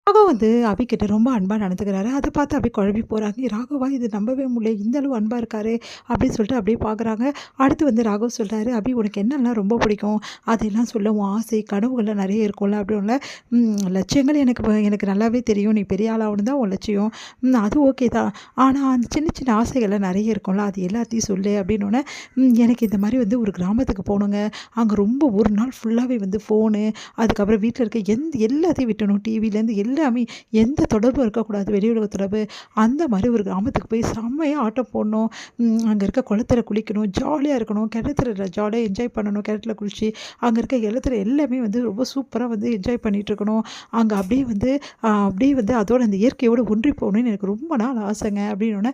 ராகவ் வந்து அபிகிட்ட ரொம்ப அன்பா நடந்துக்கிறாரு. அத பார்த்து அபி குழம்பி போறாங்க. ராகவா இது நம்பவே முடியல. இந்த அளவு அன்பா இருக்காரே! அப்படின்னு சொல்லிட்டு அப்படியே பார்க்குறாங்க. அடுத்து வந்து ராகவ் சொல்றாரு, "அபி உனக்கு என்னலாம் ரொம்ப பிடிக்கும்? அதெல்லாம் சொல்ல உன் ஆசை, கனவுகள்லாம் நெறைய இருக்கும்ல." அப்படின்ல. லட்சியங்கள் எனக்கு நல்லாவே தெரியும். நீ பெரிய ஆளாகணும் தான் உன் லட்சியம். அது ஓகே தான். ஆனா அந்த சின்ன சின்ன ஆசைகள்லாம் நெறைய இருக்கும்ல. அது எல்லாத்தையும் சொல்லு." அப்படின்னோனே, எனக்கு இந்த மாரி வந்து ஒரு கிராமத்துக்கு போணுங்க. அங்க ரொம்ப ஒரு நாள் ஃபுல்லாவே வந்து ஃபோனு, அதுக்கப்புறம் வீட்ல இருக்க எல்லாத்தையும் விட்டணும். டிவிலேருந்து எல்லாமே எந்த தொடர்பும் இருக்கக்கூடாது. வெளி உலக தொடர்பு. அந்த மாரி ஒரு கிராமத்துக்கு போய் செம்மையா ஆட்டம் போடணும். அங்க இருக்க குளத்துல குளிக்கணும். ஜாலியா இருக்கணும். கிணத்துல ஜாலியா என்ஜாய் பண்ணணும். கிணத்துல குளிச்சு, அங்க இருக்க இடத்துல எல்லாமே வந்து ரொம்ப சூப்பரா வந்து என்ஜாய் பண்ணிட்டு இருக்கணும். அங்க அப்படியே வந்து அதோட அந்த இயற்கையோட ஒன்றி போகணும்னு எனக்கு ரொம்ப நாள் ஆசைங்க அப்படின்னோனே,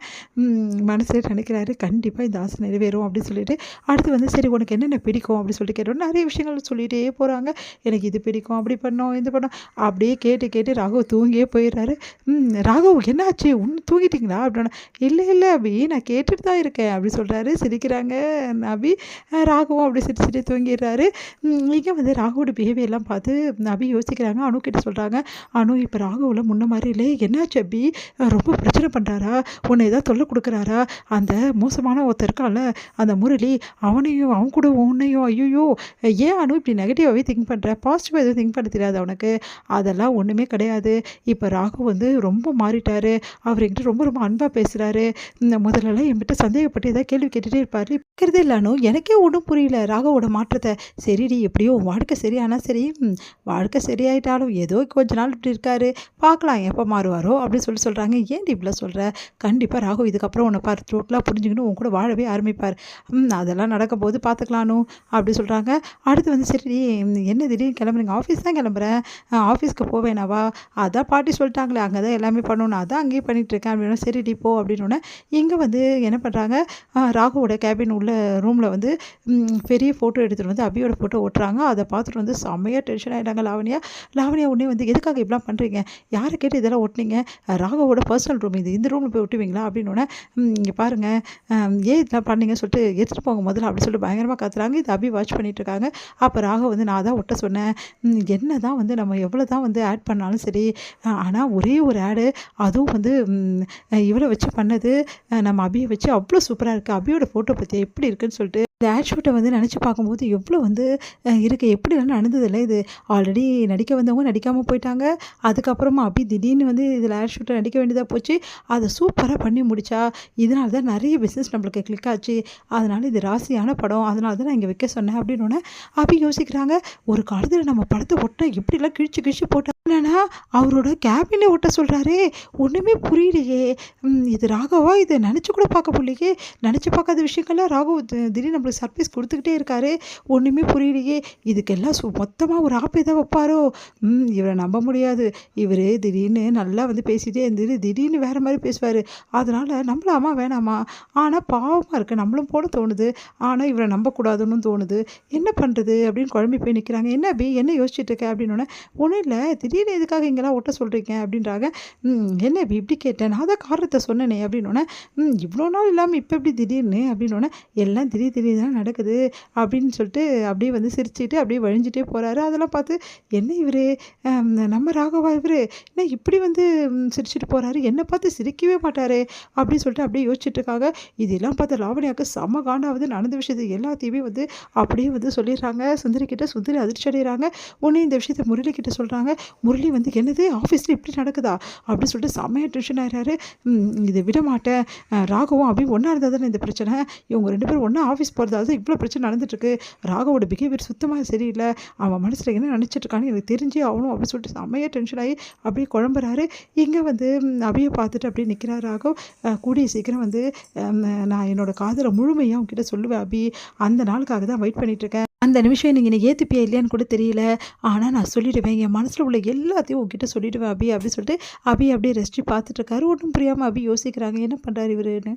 மனசுலே நினைக்கிறாரு, கண்டிப்பா இந்த ஆசை நிறைவேறும் அப்படின்னு சொல்லிட்டு, அடுத்து வந்து சரி உனக்கு என்னென்ன பிடிக்கும் அப்படின்னு சொல்லிட்டு கேட்டோனே, நெறைய விஷயங்கள் சொல்லிட்டே போறாங்க. எனக்கு இது பிடிக்கும், அப்படி பண்ணோம், இது பண்ணோம். அப்படியே கேட்டு கேட்டு ராகவ் தூங்கியே போயிடுறாரு. ராகவ் என்னாச்சு? இன்னும் தூங்கிட்டீங்களா? அப்படின்னா, "இல்ல அபி நான் கேட்டுட்டு தான் இருக்கேன்." அப்படி சொல்றாரு. சிரிக்கிறாங்க அபி. ராகவும் அப்படி சிரிச்சுட்டு தூங்கிடுறாரு. இங்க வந்து ராகுவோட பிஹேவியர்லாம் பார்த்து அபி யோசிக்கிறாங்க. அனு கிட்ட சொல்றாங்க. "அனு இப்ப ராகவ்ல முன்ன மாரி இல்ல. என்னாச்சு அபி? ரொம்ப பிரச்சனை பண்றாரா? உன்ன ஏதாவது தொல்லை குடுக்குறாரா? அந்த மோசமான ஒருத்தன் இருக்கான்ல, அந்த முரளி அவன் கூட உன்னையும் ஐய்யய்யோ! ஏன் அனு இப்படி நெகட்டிவாவே திங்க் பண்ற? பாசிட்டிவா எதுவும் திங்க் பண்ண தெரியாதா உனக்கு?" அதெல்லாம் ஒண்ணுமே கிடையாது. இப்ப ராகவ் வந்து ரொம்ப மாறிட்டாரு. அவரு என்கிட்ட ரொம்ப ரொம்ப அன்பா பேசுறாரு. முதல்லலாம் என்கிட்ட சந்தேகப்பட்டு ஏதாவது கேள்வி கேட்டுட்டே இருப்பாரு. இருக்கிறதே இல்ல அனு. எனக்கே ஒண்ணும் புரியல ராகவோட மாற்றத்த. சரிடி எப்படியோ உன் வாழ்க்கை சரியானா சரி, வாழ்க்கை சரியாயிட்டாலும் ஏதோ கொஞ்ச நாள் இப்படி இருக்காரு. பார்க்கலாம் எப்ப மாறுவாரோ அப்படின்னு சொல்றாங்க. ஏன்டி இப்படிலாம் சொல்ற? கண்டிப்பா ராகவ் இதுக்கப்புறம் உன்ன டோட்டலா புரிஞ்சுக்கணும். உன் கூட வாழவே ஆரம்பிப்பார். அதெல்லாம் நடக்கும்போது பார்த்துக்கலாம் அனு அப்படி சொல்றாங்க. அடுத்து வந்து சரிடி என்ன திடீர்னு கிளம்புறீங்க? ஆஃபீஸ் தான் கிளம்புறேன். ஆஃபீஸ்க்கு போவேனாவா? அதான் பாட்டி சொல்லிட்டாங்களே அங்கே தான் எல்லாமே பண்ணணும். அதான் அங்கேயே பண்ணிகிட்ருக்கேன் அப்படின்னா சரிடி போ அப்படின்னோடனே, இங்கே வந்து என்ன பண்ணுறாங்க, ராகுவோட கேபின் உள்ள ரூமில் வந்து பெரிய ஃபோட்டோ எடுத்துகிட்டு வந்து அபியோட ஃபோட்டோ ஒட்டுறாங்க. அதை பார்த்துட்டு வந்து செம்மையாக டென்ஷன் ஆகிட்டாங்க லாவண்யா. லாவண்யா உடனே வந்து எதுக்காக இப்படிலாம் பண்ணுறீங்க? யாரை கேட்டு இதெல்லாம் ஒட்டினீங்க? ராகுவோட பர்சனல் ரூம் இது. இந்த ரூமில் போய் ஒட்டுவீங்களா? அப்படின்னோடனே, இங்கே பாருங்கள் ஏன் இதெல்லாம் பண்ணீங்கன்னு சொல்லிட்டு எடுத்துகிட்டு போங்க முதல்ல அப்படின்னு சொல்லிட்டு பயங்கரமாக கத்துறாங்க. இது அபி வாட்ச் பண்ணிட்டு இருக்காங்க. அப்போ ராகவ் வந்து நான் தான் ஒட்ட சொன்னேன். என்ன தான் வந்து நம்ம எவ்வளோ தான் வந்து ஆட் பண்ணாலும் சரி, ஆனால் ஒரே ஒரு ஆடு அதுவும் வந்து இவளை வச்சு பண்ணது, நம்ம அபியை வச்சு அவ்வளோ சூப்பராக இருக்குது. அபியோட ஃபோட்டோ பற்றி எப்படி இருக்குன்னு சொல்லிட்டு இந்த ஆட் ஷூட்டை வந்து நினச்சி பார்க்கும்போது எவ்வளோ வந்து இருக்குது. எப்படிலாம் நடந்ததில்ல இது. ஆல்ரெடி நடிக்க வந்தவங்க நடிக்காமல் போயிட்டாங்க. அதுக்கப்புறமா அபி திடீர்னு வந்து இதில் ஆட் ஷூட்டை நடிக்க வேண்டியதாக போச்சு. அதை சூப்பராக பண்ணி முடிச்சா. இதனால தான் நிறைய பிஸ்னஸ் நம்மளுக்கு கிளிக் ஆச்சு. அதனால் இது ராசியான படம். அதனால தான் நான் இங்கே வைக்க சொன்னேன் அப்படின்னோடனே அபி யோசிக்கிறாங்க. ஒரு காலத்தில் நம்ம படத்தை ஒட்ட எப்படிலாம் கிழிச்சு கிழிச்சு போட்டோம். என்னன்னா அவரோட கேபினே ஒட்ட சொல்கிறாரே, ஒன்றுமே புரியலையே. இது ராகவா? இதை நினச்சி கூட பார்க்க முடியலையே. நினச்சி பார்க்காத விஷயங்கள்லாம் ராகவ் திடீர்னு நம்மளுக்கு சர்ப்ரைஸ் கொடுத்துக்கிட்டே இருக்காரு. ஒன்றுமே புரியலையே. இதுக்கெல்லாம் மொத்தமாக ஒரு ஆப் எதாவது வைப்பாரோ? இவரை நம்ப முடியாது. இவர் திடீர்னு நல்லா வந்து பேசிகிட்டே இருந்தது, திடீர்னு வேறு மாதிரி பேசுவார். அதனால் நம்பலாமா வேணாமா? ஆனால் பாவமாக இருக்குது. நம்மளும் போல தோணுது. ஆனால் இவரை நம்பக்கூடாதுன்னு தோணுது. என்ன பண்ணுறது அப்படின்னு குழம்பி போய் நிற்கிறாங்க. என்ன அபி என்ன யோசிச்சுட்டு இருக்க அப்படின்னோடனே, ஒன்றும் இல்லை திடீர்னு எதுக்காக இங்கெல்லாம் ஒட்ட சொல்கிறீங்க அப்படின்றாங்க. என்ன அபி இப்படி கேட்டேன்? நான் தான் காரணத்தை சொன்னேனே அப்படின்னோடனே, இவ்வளோ நாள் இல்லாமல் இப்போ எப்படி திடீர்னு அப்படின்னோடனே, எல்லாம் திடீர் தான் நடக்குது அப்படின்னு சொல்லிட்டு அப்படியே வந்து சிரிச்சுட்டு அப்படியே வழிஞ்சிட்டே போகிறாரு. அதெல்லாம் பார்த்து என்ன இவர் நம்ம ராகவா இவர் என்ன இப்படி வந்து சிரிச்சுட்டு போகிறாரு, என்னை பார்த்து சிரிக்கவே மாட்டாரே அப்படின்னு சொல்லிட்டு அப்படியே யோசிச்சுட்டு இருக்காங்க. இதெல்லாம் பார்த்து லாவண்யாவுக்கு செம்ம காண்டாவது. நடந்த விஷயத்தை எல்லாத்தையுமே வந்து அப்படியே வந்து சொல்லிடுறாங்க சுந்தரி கிட்ட. சுந்தரி அதிர்ச்சி அடைகிறாங்க. உடனே இந்த விஷயத்தை முரளி கிட்ட சொல்கிறாங்க. முரளி வந்து என்னது ஆஃபீஸில் இப்படி நடக்குதா அப்படின்னு சொல்லிட்டு செம்மையாக டென்ஷன் ஆகிறாரு. இதை விட மாட்டேன். ராகவும் அபி ஒன்றா இருந்தால் தானே இந்த பிரச்சனை. இவங்க 2 பேரும் ஒன்றா ஆஃபீஸ் போகிறதால தான் இவ்வளோ பிரச்சனை நடந்துட்டுருக்கு. ராகவோட பிஹேவியர் சுத்தமாக சரியில்லை. அவன் மனசில் என்ன நினச்சிட்ருக்கான்னு எனக்கு தெரிஞ்சே ஆகணும் அப்படின்னு சொல்லிட்டு செம்மையாக டென்ஷன் ஆகி அப்படியே குழம்புறாரு. இங்கே வந்து அபியை பார்த்துட்டு அப்படியே நிற்கிறார் ராகவ். கூடிய சீக்கிரம் வந்து நான் என்னோடய காதலை முழுமையாக அவங்ககிட்ட சொல்லுவேன் அபி. அந்த நாளுக்காக தான் வெயிட் பண்ணிகிட்ருக்கேன். அந்த நிமிஷம் நீங்கள் என்னை ஏற்றுப்பியா இல்லையான்னு கூட தெரியல. ஆனால் நான் சொல்லிவிடுவேன். என் மனசில் உள்ள எல்லாத்தையும் உங்ககிட்ட சொல்லிவிடுவேன் அபி அப்படின்னு சொல்லிட்டு அபி அப்படியே ரெஸ்ட்டு பார்த்துட்ருக்காரு. ஒன்றும் புரியாமல் அபி யோசிக்கிறாங்க என்ன பண்ணுறாரு இவருன்னு.